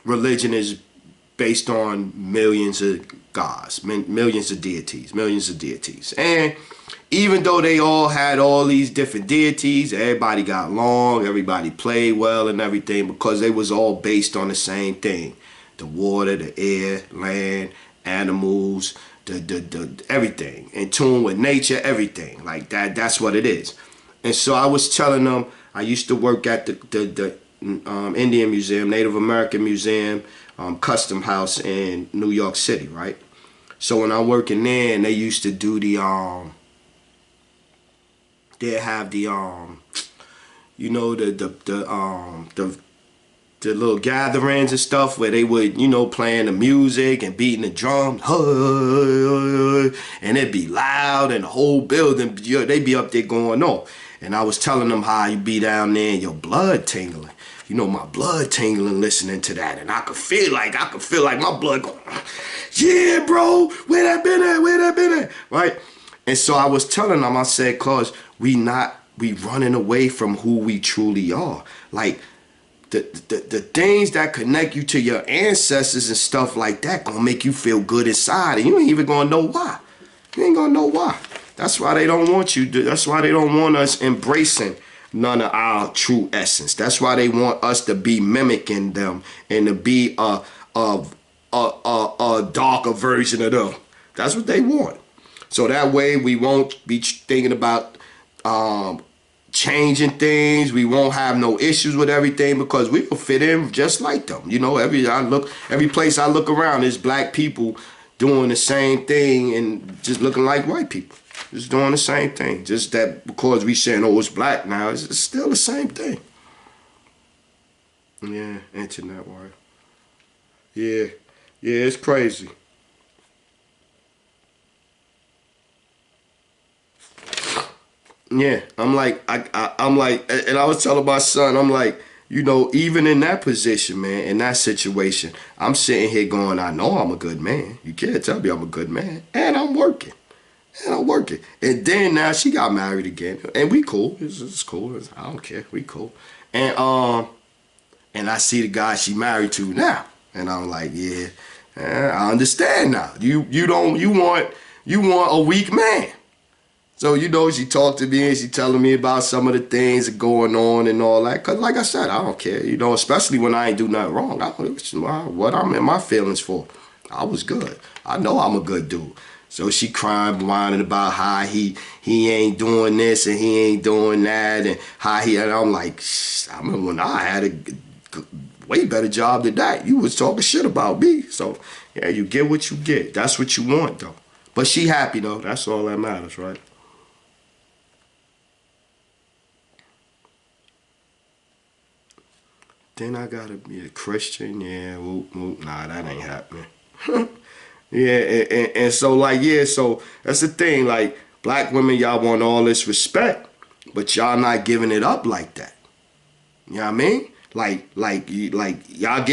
Speaker 1: religion is based on millions of gods, millions of deities. And even though they all had all these different deities, everybody got along, everybody played well and everything, because they was all based on the same thing. The water, the air, land, animals, the everything. In tune with nature, everything. Like that, that's what it is. And so I was telling them, I used to work at the Indian Museum, Native American Museum, Custom House in New York City, right? So when I'm working there, and they used to do the they have the you know, the little gatherings and stuff where they would, you know, playing the music and beating the drums, and it'd be loud, and the whole building, they'd be up there going on. And I was telling them how you be down there and your blood tingling. You know, my blood tingling listening to that, and I could feel like my blood going, yeah, bro, where that been at, right? And so I was telling them, I said, cause we running away from who we truly are. Like the things that connect you to your ancestors and stuff like that gonna make you feel good inside, and you ain't even gonna know why. You ain't gonna know why. That's why they don't want you to, that's why they don't want us embracing none of our true essence. That's why they want us to be mimicking them and to be a darker version of them. That's what they want. So that way we won't be thinking about changing things. We won't have no issues with everything, because we will fit in just like them. You know, every place I look around, there's black people doing the same thing and just looking like white people. Just doing the same thing. Just that because we saying, oh, it's black now, it's still the same thing. Yeah, internet wire. Yeah, it's crazy. Yeah, I'm like, I'm like, and I was telling my son, I'm like, you know, even in that position, man, in that situation, I'm sitting here going, I know I'm a good man. You can't tell me I'm a good man. And I'm working. And then now she got married again. And we cool. It's cool. I don't care. We cool. And I see the guy she married to now. And I'm like, yeah, I understand now. You want a weak man. So, you know, she talked to me and she telling me about some of the things that going on and all that. Because like I said, I don't care, you know, especially when I ain't do nothing wrong. What I'm in my feelings for. I was good. I know I'm a good dude. So she crying, whining about how he ain't doing this and he ain't doing that, and how he, and I'm like, I remember when I had a way better job than that. You was talking shit about me. So yeah, you get what you get. That's what you want though. But she happy though. That's all that matters, right? Then I gotta be a Christian. Yeah, whoop, whoop. Nah, that ain't happening. Yeah, and so like, yeah, so that's the thing. Like, black women, y'all want all this respect, but y'all not giving it up like that. You know what I mean? Like y'all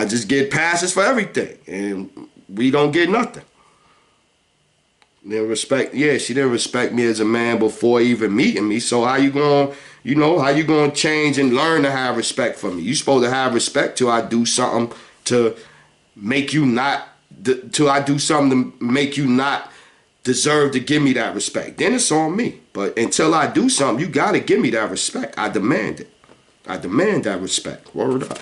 Speaker 1: just get passes for everything, and we don't get nothing. Didn't respect, yeah, she didn't respect me as a man before even meeting me. So how you gonna, how you gonna change and learn to have respect for me? You supposed to have respect till I do something to make you not, till I do something to make you not deserve to give me that respect. Then it's on me. But until I do something, you gotta give me that respect. I demand it. I demand that respect. Word up.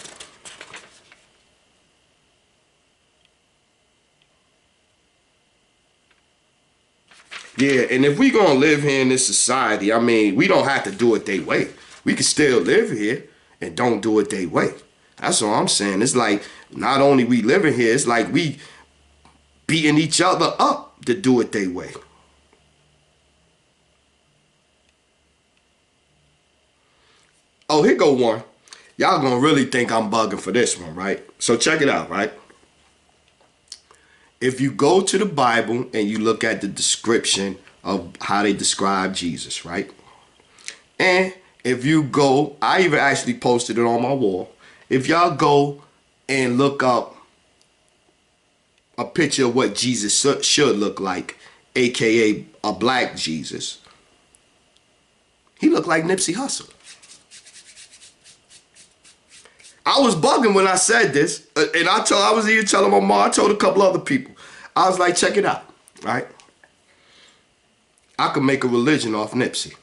Speaker 1: Yeah, and if we gonna live here in this society, I mean, we don't have to do it their way. We can still live here and don't do it their way. That's all I'm saying. It's like, not only we living here, it's like we beating each other up to do it their way. Oh, here go one. Y'all gonna really think I'm bugging for this one, right? So check it out, right? If you go to the Bible and you look at the description of how they describe Jesus, right? And if you go, I even actually posted it on my wall. If y'all go and look up a picture of what Jesus should look like, aka a black Jesus, he looked like Nipsey Hussle. I was bugging when I said this, and I was even telling my mom, I told a couple other people. I was like, check it out, right? I could make a religion off Nipsey.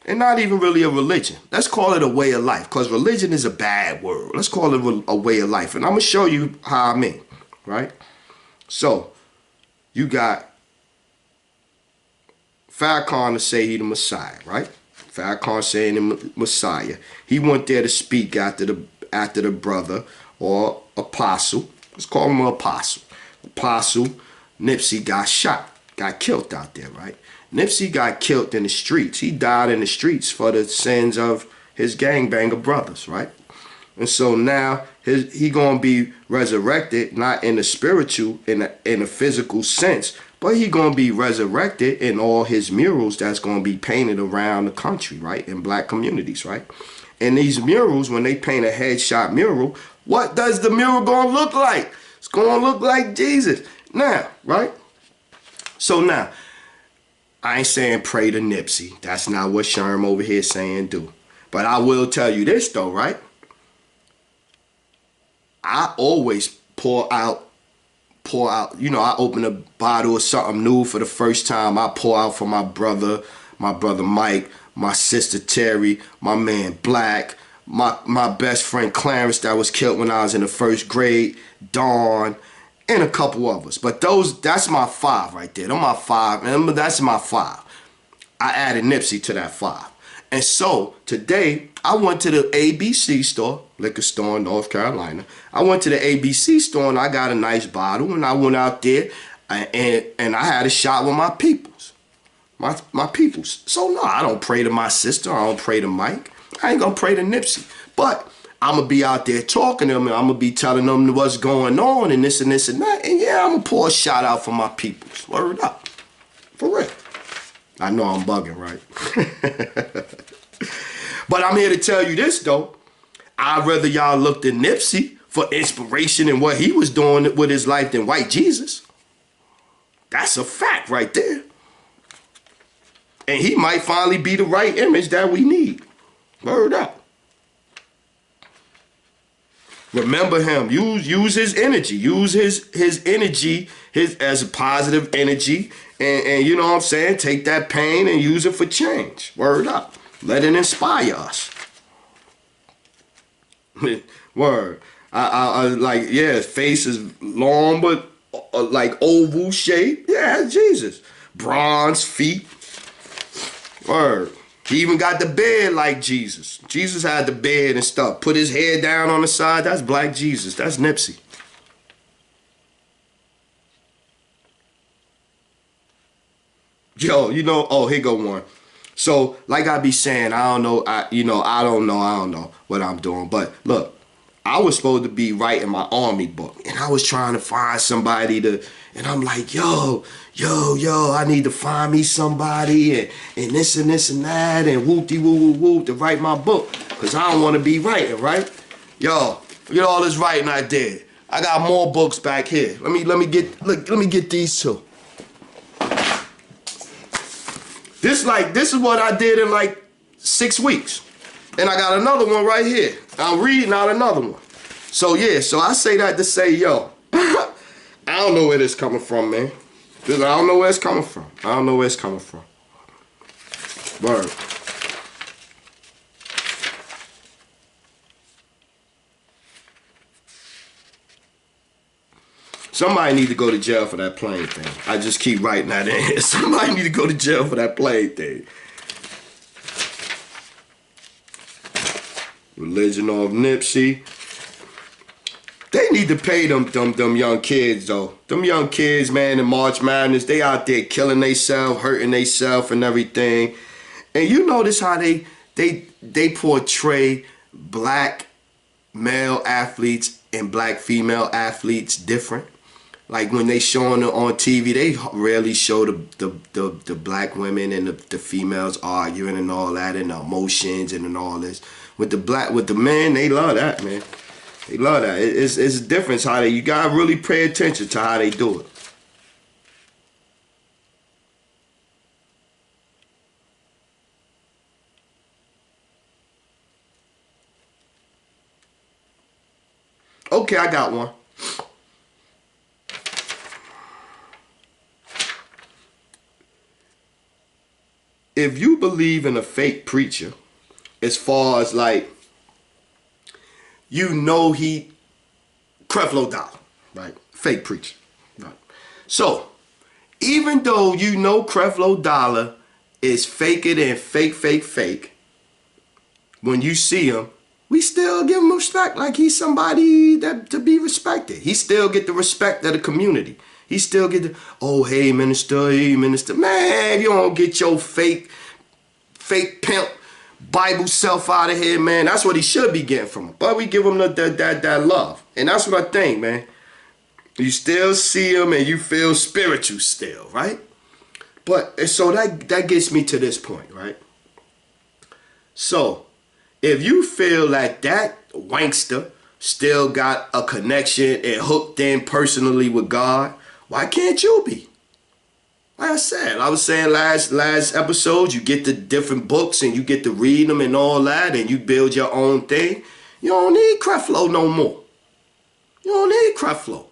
Speaker 1: And not even really a religion. Let's call it a way of life, because religion is a bad word. Let's call it a way of life. And I'm going to show you how I mean, right? So, you got Farrakhan to say he the Messiah, right? Farrakhan saying the Messiah. He went there to speak after the brother or apostle. Let's call him an apostle. Apostle Nipsey got shot, got killed out there, right? Nipsey got killed in the streets. He died in the streets for the sins of his gangbanger brothers, right? And so now he gonna be resurrected, not in the spiritual, in a physical sense, but he gonna be resurrected in all his murals that's gonna be painted around the country, right? In black communities, right? And these murals, when they paint a headshot mural, what does the mural gonna look like? It's gonna look like Jesus. Now, right? So now, I ain't saying pray to Nipsey. That's not what Sherm over here saying do. But I will tell you this though, right? I always pour out, I open a bottle of something new for the first time. I pour out for my brother Mike, my sister Terry, my man Black, my best friend Clarence that was killed when I was in the first grade, Dawn, and a couple others. But that's my five right there. They're my five. Remember, that's my five. I added Nipsey to that five. And so today I went to the ABC store, liquor store in North Carolina. I went to the ABC store and I got a nice bottle, and I went out there and I had a shot with my peoples. My peoples. So no, I don't pray to my sister. I don't pray to Mike. I ain't gonna pray to Nipsey. But I'm gonna be out there talking to them, and I'm gonna be telling them what's going on and this and this and that. And yeah, I'm gonna pour a shout out for my peoples. Word up. For real. I know I'm bugging, right? But I'm here to tell you this though. I'd rather y'all look to Nipsey for inspiration and what he was doing with his life than white Jesus. That's a fact right there. And he might finally be the right image that we need. Word up. Remember him. Use his energy. Use his energy as a positive energy. And you know what I'm saying? Take that pain and use it for change. Word up. Let it inspire us. Word. I like, yeah, his face is long, but like oval shape. Yeah, that's Jesus. Bronze feet. Word. He even got the beard like Jesus. Jesus had the beard and stuff. Put his head down on the side. That's Black Jesus. That's Nipsey. Yo, you know, oh, here go one. So, like I be saying, I don't know, I don't know what I'm doing. But look, I was supposed to be writing my army book, and I was trying to find somebody to, and I'm like, yo, I need to find me somebody, and this and this and that, and whoop-de-whoop-whoop to write my book, because I don't want to be writing, right? Yo, look at all this writing I did. I got more books back here. Let me get these two. This is what I did in like 6 weeks. And I got another one right here. I'm reading out another one. So yeah, so I say that to say, yo, I don't know where this coming from, man. I don't know where it's coming from. I don't know where it's coming from. Word. Somebody need to go to jail for that plane thing. I just keep writing that in here. Somebody need to go to jail for that plane thing. Religion of Nipsey. They need to pay them young kids, though. Them young kids, man, in March Madness, they out there killing themselves, hurting themselves and everything. And you notice how they portray black male athletes and black female athletes different. Like when they showing it on TV, they rarely show the black women and the females arguing and all that, and the emotions and all this. With the men, they love that, man. They love that. It's a difference how you gotta really pay attention to how they do it. Okay, I got one. If you believe in a fake preacher, as far as like, you know he, Creflo Dollar, right? Fake preacher, right? So, even though you know Creflo Dollar is faker than fake, when you see him, we still give him respect like he's somebody that to be respected. He still get the respect of the community. He still get the, oh, hey, minister. Man, you don't get your fake pimp Bible self out of here, man. That's what he should be getting from him. But we give him that love. And that's what I think, man. You still see him and you feel spiritual still, right? But, and so that gets me to this point, right? So, if you feel like that wankster still got a connection and hooked in personally with God, why can't you be? Like I was saying last episode, you get the different books and you get to read them and all that, and you build your own thing. You don't need Creflo no more. You don't need Creflo.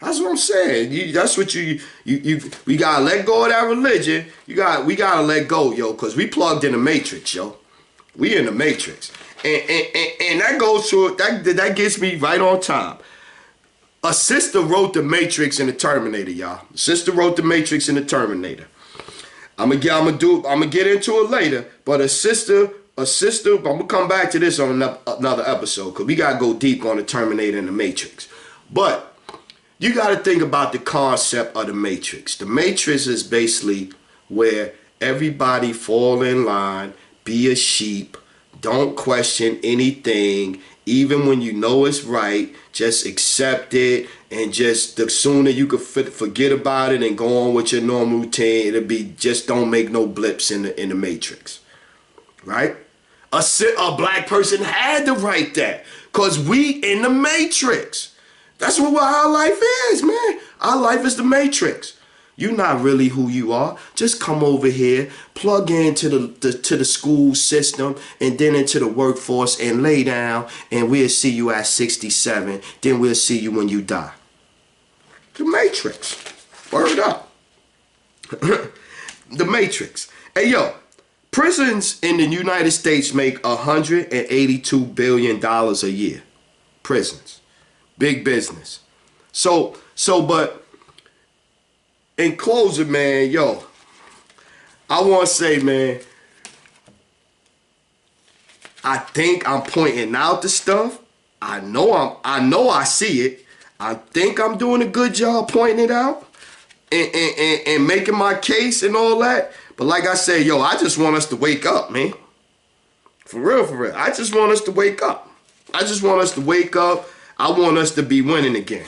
Speaker 1: That's what I'm saying. That's what we gotta let go of that religion. We gotta let go, yo, because we plugged in the matrix, yo. We in the matrix. And that goes to that gets me right on time. A sister wrote The Matrix and the Terminator, y'all. A sister wrote The Matrix and the Terminator. I'm gonna get into it later, but a sister, I'm gonna come back to this on another episode, because we gotta go deep on the Terminator and the Matrix. But you gotta think about the concept of the Matrix. The Matrix is basically where everybody fall in line, be a sheep, don't question anything, even when you know it's right, just accept it, and just the sooner you could forget about it and go on with your normal routine, it'll be just don't make no blips in the Matrix, right? A black person had to write that, because we in the Matrix. That's what our life is, man. Our life is the Matrix. You're not really who you are. Just come over here, plug into the school system, and then into the workforce and lay down, and we'll see you at 67. Then we'll see you when you die. The Matrix. Word up. The Matrix. Hey, yo, prisons in the United States make $182 billion a year. Prisons. Big business. But in closing, man, yo, I want to say, man, I think I'm pointing out the stuff. I know I see it. I think I'm doing a good job pointing it out and making my case and all that. But like I said, yo, I just want us to wake up, man. For real, for real. I just want us to wake up. I just want us to wake up. I want us to be winning again.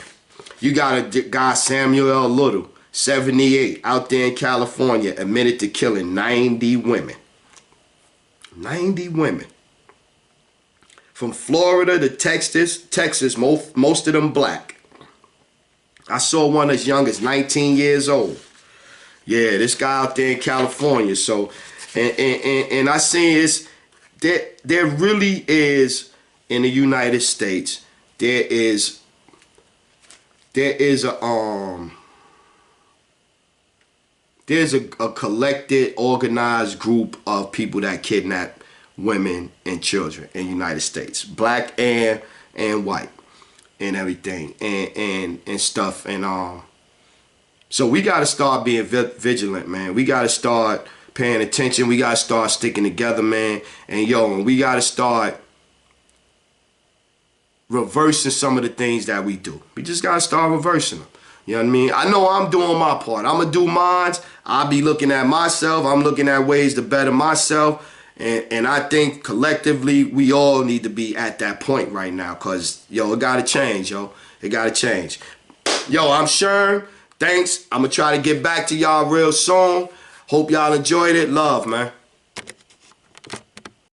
Speaker 1: You got a guy, Samuel L. Little, 78, out there in California, admitted to killing 90 women. 90 women. From Florida to Texas, most of them black. I saw one as young as 19 years old. Yeah, this guy out there in California. So, and I seen it's, there really is, in the United States, there is a there's a collected, organized group of people that kidnap women and children in the United States, black and white, and everything, and stuff, and so we got to start being vigilant, man. We got to start paying attention. We got to start sticking together, man. And yo, we got to start reversing some of the things that we do. We just got to start reversing them. You know what I mean? I know I'm doing my part. I'm going to do mine. I'll be looking at myself. I'm looking at ways to better myself. And I think collectively we all need to be at that point right now, because, yo, it got to change, yo. It got to change. Yo, I'm Sherm. Thanks. I'm going to try to get back to y'all real soon. Hope y'all enjoyed it. Love, man.